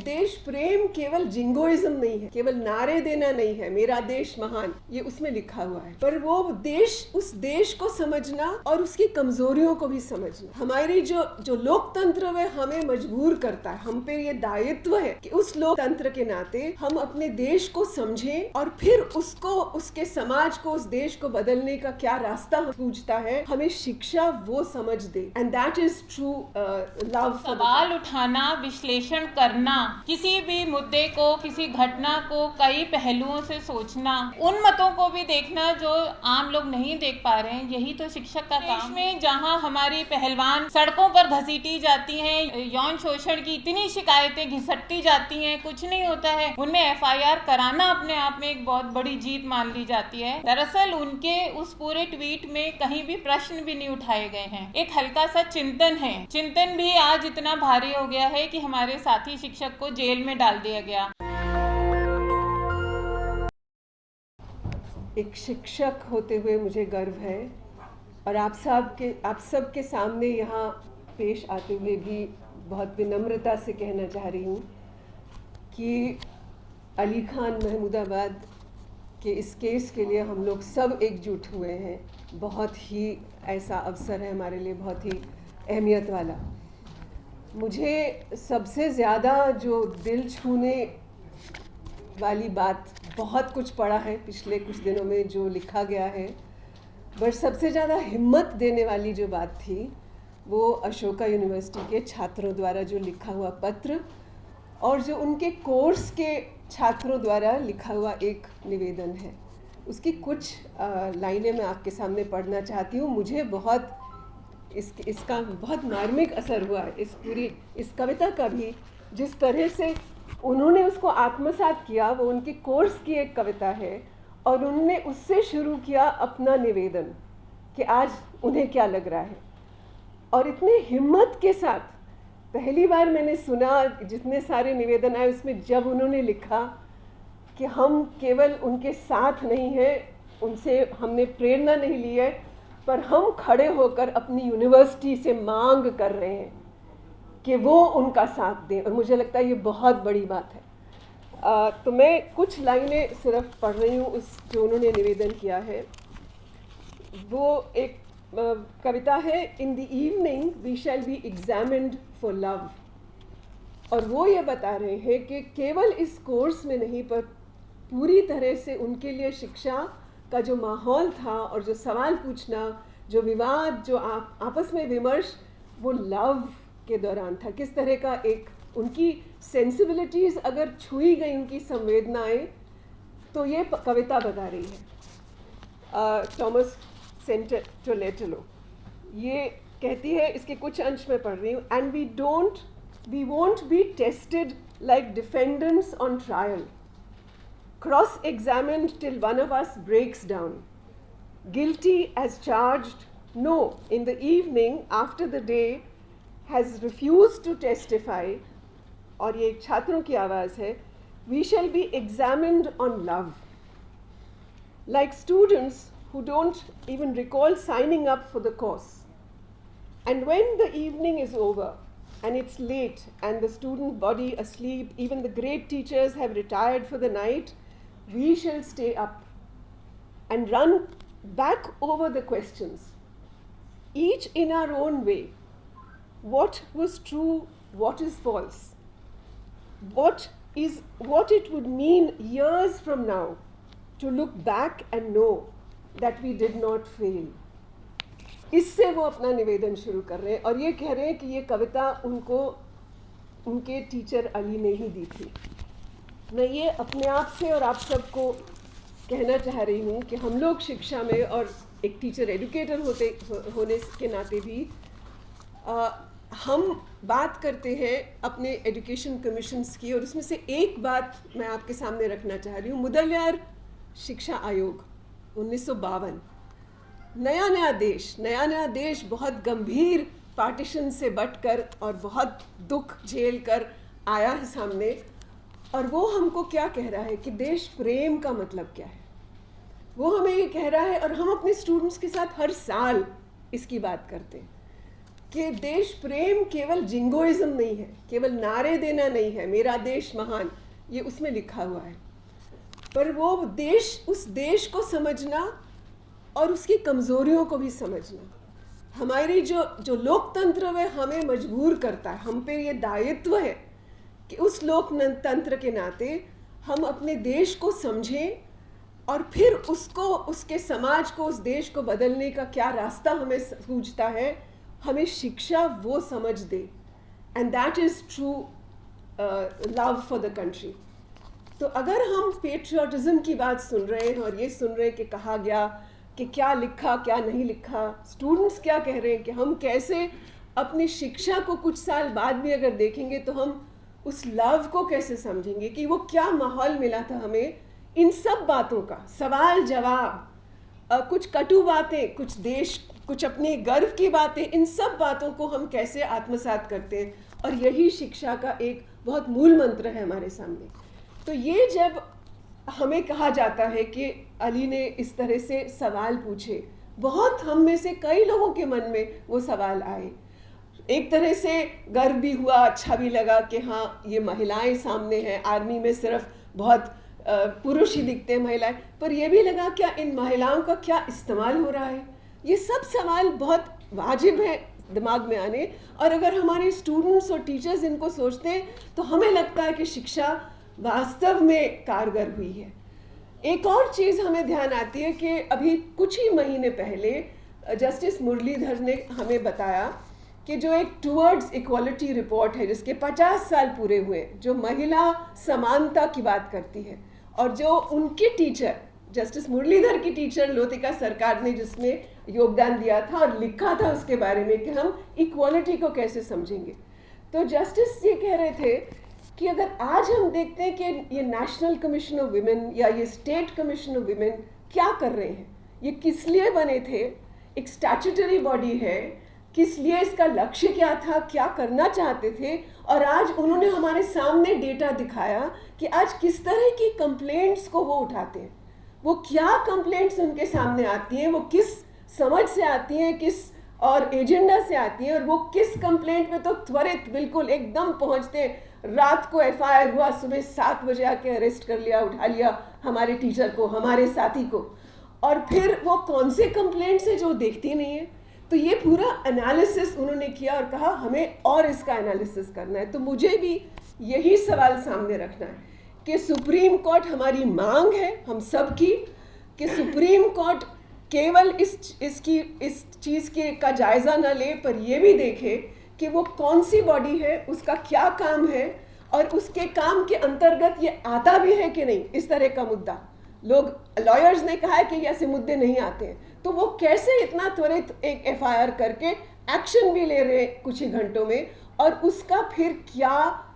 देश प्रेम केवल जिंगोइज्म नहीं है, केवल नारे देना नहीं है, मेरा देश महान, ये उसमें लिखा हुआ है, पर वो देश, उस देश को समझना और उसकी कमजोरियों को भी समझना। हमारी जो लोकतंत्र है हमें मजबूर करता है, हम पे ये दायित्व है कि उस लोकतंत्र के नाते हम अपने देश को समझें और फिर उसको, उसके समाज को, उस देश को बदलने का क्या रास्ता पूछता है, हमें शिक्षा वो समझ दे। And that is true love. सवाल उठाना, विश्लेषण करना, किसी भी मुद्दे को, किसी घटना को कई पहलुओं से सोचना, उन मतों को भी देखना जो आम लोग नहीं देख पा रहे हैं, यही तो शिक्षक का काम है। जहां हमारी पहलवान सड़कों पर घसीटी जाती हैं, यौन शोषण की इतनी शिकायतें घिसटती जाती हैं, कुछ नहीं होता है, उनमें FIR कराना अपने आप में एक बहुत बड़ी जीत मान ली जाती है। दरअसल उनके उस पूरे ट्वीट में कहीं भी प्रश्न भी नहीं उठाए गए हैं, एक हल्का सा चिंतन है। चिंतन भी आज इतना भारी हो गया है कि हमारे साथी शिक्षक को जेल में डाल दिया गया। एक शिक्षक होते हुए मुझे गर्व है और आप सब के सामने यहाँ पेश आते हुए भी बहुत विनम्रता से कहना चाह रही हूँ कि अली खान महमूदाबाद के इस केस के लिए हम लोग सब एकजुट हुए हैं। बहुत ही ऐसा अवसर है हमारे लिए, बहुत ही अहमियत वाला। मुझे सबसे ज़्यादा जो दिल छूने वाली बात, बहुत कुछ पढ़ा है पिछले कुछ दिनों में जो लिखा गया है, बट सबसे ज़्यादा हिम्मत देने वाली जो बात थी वो अशोका यूनिवर्सिटी के छात्रों द्वारा जो लिखा हुआ पत्र और जो उनके कोर्स के छात्रों द्वारा लिखा हुआ एक निवेदन है। उसकी कुछ लाइनें मैं आपके सामने पढ़ना चाहती हूँ। मुझे बहुत इसका बहुत मार्मिक असर हुआ इस कविता का भी, जिस तरह से उन्होंने उसको आत्मसात किया। वो उनके कोर्स की एक कविता है और उन्होंने उससे शुरू किया अपना निवेदन कि आज उन्हें क्या लग रहा है, और इतने हिम्मत के साथ पहली बार मैंने सुना जितने सारे निवेदन आए उसमें, जब उन्होंने लिखा कि हम केवल उनके साथ नहीं हैं, उनसे हमने प्रेरणा नहीं ली है, पर हम खड़े होकर अपनी यूनिवर्सिटी से मांग कर रहे हैं कि वो उनका साथ दें। और मुझे लगता है ये बहुत बड़ी बात है। तो मैं कुछ लाइनें सिर्फ पढ़ रही हूँ उस जो उन्होंने निवेदन किया है। वो एक कविता है, in the evening we shall be examined for love. और वो ये बता रहे हैं कि केवल इस कोर्स में नहीं पर पूरी तरह से उनके लिए शिक्षा का जो माहौल था और जो सवाल पूछना, जो विवाद, जो आपस में विमर्श, वो लव के दौरान था। किस तरह का एक उनकी सेंसिबिलिटीज़ अगर छुई गई, उनकी संवेदनाएं, तो ये कविता बता रही है। थॉमस सेंटोलेटलो ये कहती है, इसके कुछ अंश में पढ़ रही हूँ। And we won't be tested like defendants on trial, cross-examined till one of us breaks down, guilty as charged. No, in the evening after the day has refused to testify, और ये एक छात्रों की आवाज़ है, we shall be examined on love, like students who don't even recall signing up for the course. And when the evening is over and it's late and the student body asleep, even the great teachers have retired for the night, we shall stay up and run back over the questions, each in our own way. What was true, what is false, what it would mean years from now to look back and know that we did not fail. इससे वो अपना निवेदन शुरू कर रहे हैं और ये कह रहे हैं कि ये कविता उनको उनके टीचर अली ने ही दी थी। मैं ये अपने आप से और आप सबको कहना चाह रही हूँ कि हम लोग शिक्षा में और एक टीचर एजुकेटर होने के नाते भी हम बात करते हैं अपने एजुकेशन कमीशंस की, और उसमें से एक बात मैं आपके सामने रखना चाह रही हूँ। मुदलियार शिक्षा आयोग 1952, नया नया देश बहुत गंभीर पार्टीशन से बटकर और बहुत दुख झेल कर आया है सामने, और वो हमको क्या कह रहा है कि देश प्रेम का मतलब क्या है, वो हमें ये कह रहा है। और हम अपने स्टूडेंट्स के साथ हर साल इसकी बात करते हैं। कि देश प्रेम केवल जिंगोइज्म नहीं है, केवल नारे देना नहीं है, मेरा देश महान, ये उसमें लिखा हुआ है, पर वो देश, उस देश को समझना और उसकी कमज़ोरियों को भी समझना, हमारी जो लोकतंत्र है हमें मजबूर करता है, हम पे ये दायित्व है कि उस लोकतंत्र के नाते हम अपने देश को समझें और फिर उसको, उसके समाज को, उस देश को बदलने का क्या रास्ता हमें सूझता है, हमें शिक्षा वो समझ दे, and that is true love for the country. तो अगर हम पेट्रियाटिज्म की बात सुन रहे हैं और ये सुन रहे हैं कि कहा गया कि क्या लिखा क्या नहीं लिखा, स्टूडेंट्स क्या कह रहे हैं कि हम कैसे अपनी शिक्षा को कुछ साल बाद भी अगर देखेंगे तो हम उस लव को कैसे समझेंगे कि वो क्या माहौल मिला था हमें, इन सब बातों का सवाल जवाब, कुछ कटु बातें, कुछ देश, कुछ अपने गर्व की बातें, इन सब बातों को हम कैसे आत्मसात करते हैं, और यही शिक्षा का एक बहुत मूल मंत्र है हमारे सामने। तो ये जब हमें कहा जाता है कि अली ने इस तरह से सवाल पूछे, बहुत हम में से कई लोगों के मन में वो सवाल आए, एक तरह से गर्व भी हुआ, अच्छा भी लगा कि हाँ ये महिलाएं सामने हैं, आर्मी में सिर्फ बहुत पुरुष ही दिखते हैं महिलाएं, पर ये भी लगा क्या इन महिलाओं का क्या इस्तेमाल हो रहा है। ये सब सवाल बहुत वाजिब है दिमाग में आने, और अगर हमारे स्टूडेंट्स और टीचर्स इनको सोचते हैं तो हमें लगता है कि शिक्षा वास्तव में कारगर हुई है। एक और चीज़ हमें ध्यान आती है कि अभी कुछ ही महीने पहले जस्टिस मुरलीधर ने हमें बताया कि जो एक टुवर्ड्स इक्वालिटी रिपोर्ट है जिसके 50 साल पूरे हुए, जो महिला समानता की बात करती है, और जो उनके टीचर जस्टिस मुरलीधर की टीचर लोतिका सरकार ने जिसमें योगदान दिया था और लिखा था उसके बारे में कि हम इक्वालिटी को कैसे समझेंगे, तो जस्टिस ये कह रहे थे कि अगर आज हम देखते हैं कि ये नेशनल कमीशन ऑफ विमेन या ये स्टेट कमीशन ऑफ विमेन क्या कर रहे हैं, ये किस लिए बने थे, एक स्टैट्यूटरी बॉडी है, किस लिए, इसका लक्ष्य क्या था, क्या करना चाहते थे, और आज उन्होंने हमारे सामने डेटा दिखाया कि आज किस तरह की कंप्लेंट्स को वो उठाते हैं, वो क्या कंप्लेंट्स उनके सामने आती हैं, वो किस समझ से आती हैं, किस और एजेंडा से आती हैं, और वो किस कंप्लेंट में तो त्वरित बिल्कुल एकदम पहुंचते हैं, रात को एफआईआर हुआ, सुबह 7 बजे आके अरेस्ट कर लिया, उठा लिया हमारे टीचर को, हमारे साथी को, और फिर वो कौन से कंप्लेंट्स है जो देखती नहीं है। तो ये पूरा एनालिसिस उन्होंने किया और कहा हमें और इसका एनालिसिस करना है। तो मुझे भी यही सवाल सामने रखना है कि सुप्रीम कोर्ट, हमारी मांग है हम सब की कि सुप्रीम कोर्ट केवल इस चीज़ के का जायज़ा न ले, पर ये भी देखे कि वो कौन सी बॉडी है, उसका क्या काम है, और उसके काम के अंतर्गत ये आता भी है कि नहीं। इस तरह का मुद्दा, लोग लॉयर्स ने कहा है कि ऐसे मुद्दे नहीं आते हैं, तो वो कैसे इतना त्वरित एक एफआईआर करके एक्शन भी ले रहे कुछ ही घंटों में, और उसका फिर क्या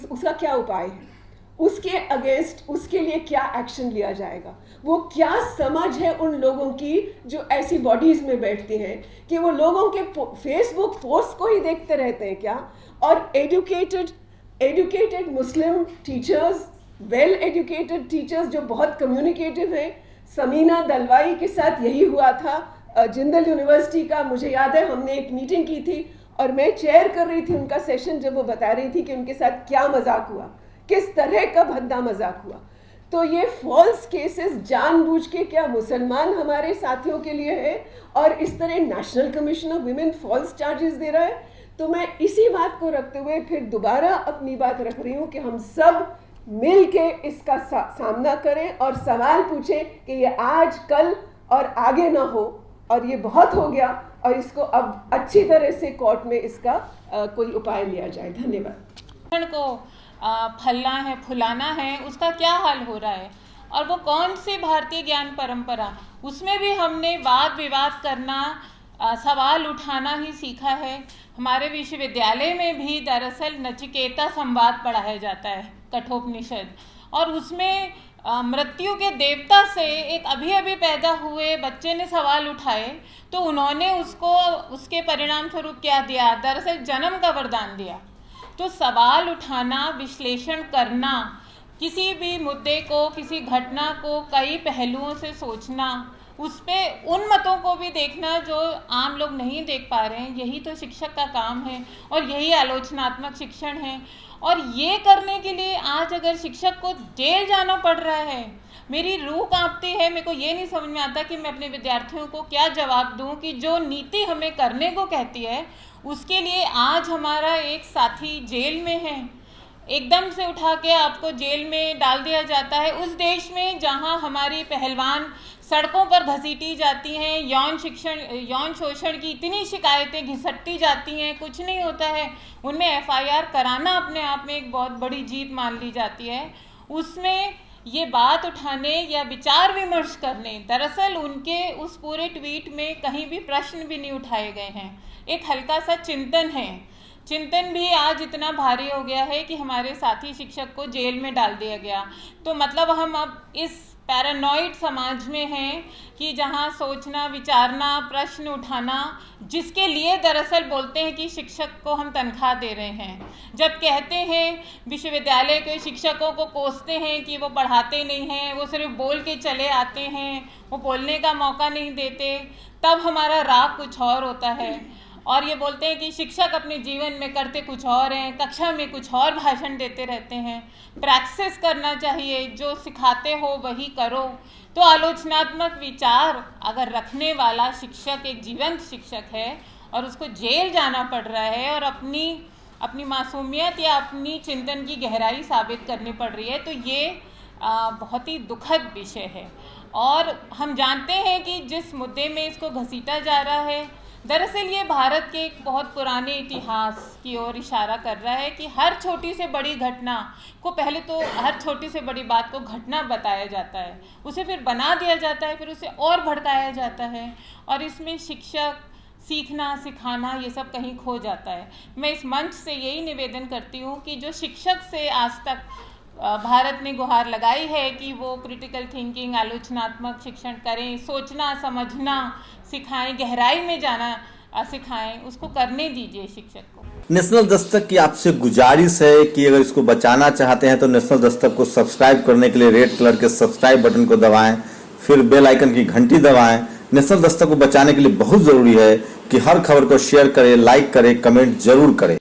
उसका क्या उपाय है, उसके अगेंस्ट, उसके लिए क्या एक्शन लिया जाएगा, वो क्या समझ है उन लोगों की जो ऐसी बॉडीज़ में बैठते हैं कि वो लोगों के फेसबुक पोस्ट को ही देखते रहते हैं क्या। और एजुकेटेड मुस्लिम टीचर्स, वेल एजुकेटेड टीचर्स जो बहुत कम्युनिकेटिव हैं, समीना दलवाई के साथ यही हुआ था जिंदल यूनिवर्सिटी का, मुझे याद है हमने एक मीटिंग की थी और मैं चेयर कर रही थी उनका सेशन, जब वो बता रही थी कि उनके साथ क्या मजाक हुआ, किस तरह का भद्दा मजाक हुआ। तो ये फॉल्स केसेस जानबूझ के क्या मुसलमान हमारे साथियों के लिए है, और इस तरह national commission of women false charges दे रहा है। तो मैं इसी बात को रखते हुए फिर दोबारा अपनी बात रख रही हूँ कि हम सब मिल के इसका सामना करें और सवाल पूछें कि ये आज कल और आगे ना हो, और ये बहुत हो गया, और इसको अब अच्छी तरह से कोर्ट में इसका कोई उपाय लिया जाए। धन्यवाद। को फलना है, फुलाना है, उसका क्या हाल हो रहा है, और वो कौन सी भारतीय ज्ञान परंपरा, उसमें भी हमने वाद विवाद करना, सवाल उठाना ही सीखा है। हमारे विश्वविद्यालय में भी दरअसल नचिकेता संवाद पढ़ाया जाता है, कठोपनिषद, और उसमें मृत्यु के देवता से एक अभी अभी पैदा हुए बच्चे ने सवाल उठाए, तो उन्होंने उसको उसके परिणाम स्वरूप क्या दिया, दरअसल जन्म का वरदान दिया। तो सवाल उठाना, विश्लेषण करना, किसी भी मुद्दे को, किसी घटना को कई पहलुओं से सोचना, उस पे उन मतों को भी देखना जो आम लोग नहीं देख पा रहे हैं। यही तो शिक्षक का काम है और यही आलोचनात्मक शिक्षण है। और ये करने के लिए आज अगर शिक्षक को जेल जाना पड़ रहा है, मेरी रूह कांपती है। मेरे को ये नहीं समझ में आता कि मैं अपने विद्यार्थियों को क्या जवाब दूं कि जो नीति हमें करने को कहती है उसके लिए आज हमारा एक साथी जेल में है। एकदम से उठा के आपको जेल में डाल दिया जाता है उस देश में जहां हमारी पहलवान सड़कों पर घसीटी जाती हैं, यौन शोषण की इतनी शिकायतें घिसटती जाती हैं, कुछ नहीं होता है। उनमें एफआईआर कराना अपने आप में एक बहुत बड़ी जीत मान ली जाती है। उसमें ये बात उठाने या विचार विमर्श करने, दरअसल उनके उस पूरे ट्वीट में कहीं भी प्रश्न भी नहीं उठाए गए हैं। एक हल्का सा चिंतन है। चिंतन भी आज इतना भारी हो गया है कि हमारे साथी शिक्षक को जेल में डाल दिया गया। तो मतलब हम अब इस पैरानॉइड समाज में हैं कि जहां सोचना, विचारना, प्रश्न उठाना, जिसके लिए दरअसल बोलते हैं कि शिक्षक को हम तनख्वाह दे रहे हैं, जब कहते हैं विश्वविद्यालय के शिक्षकों को कोसते हैं कि वो पढ़ाते नहीं हैं, वो सिर्फ बोल के चले आते हैं, वो बोलने का मौका नहीं देते, तब हमारा राग कुछ और होता है। और ये बोलते हैं कि शिक्षक अपने जीवन में करते कुछ और हैं, कक्षा में कुछ और भाषण देते रहते हैं। प्रैक्टिस करना चाहिए, जो सिखाते हो वही करो। तो आलोचनात्मक विचार अगर रखने वाला शिक्षक एक जीवंत शिक्षक है और उसको जेल जाना पड़ रहा है और अपनी मासूमियत या अपनी चिंतन की गहराई साबित करनी पड़ रही है, तो ये बहुत ही दुखद विषय है। और हम जानते हैं कि जिस मुद्दे में इसको घसीटा जा रहा है, दरअसल ये भारत के एक बहुत पुराने इतिहास की ओर इशारा कर रहा है कि हर छोटी से बड़ी घटना को, पहले तो हर छोटी से बड़ी बात को घटना बताया जाता है, उसे फिर बना दिया जाता है, फिर उसे और भड़काया जाता है, और इसमें शिक्षक, सीखना, सिखाना, ये सब कहीं खो जाता है। मैं इस मंच से यही निवेदन करती हूँ कि जो शिक्षक से आज तक भारत ने गुहार लगाई है कि वो क्रिटिकल थिंकिंग, आलोचनात्मक शिक्षण करें, सोचना समझना सिखाएं, गहराई में जाना सिखाएं, उसको करने दीजिए शिक्षक को। नेशनल दस्तक की आपसे गुजारिश है कि अगर इसको बचाना चाहते हैं तो नेशनल दस्तक को सब्सक्राइब करने के लिए रेड कलर के सब्सक्राइब बटन को दबाएं, फिर बेल आइकन की घंटी दबाएं। नेशनल दस्तक को बचाने के लिए बहुत जरूरी है कि हर खबर को शेयर करें, लाइक करें, कमेंट जरूर करें।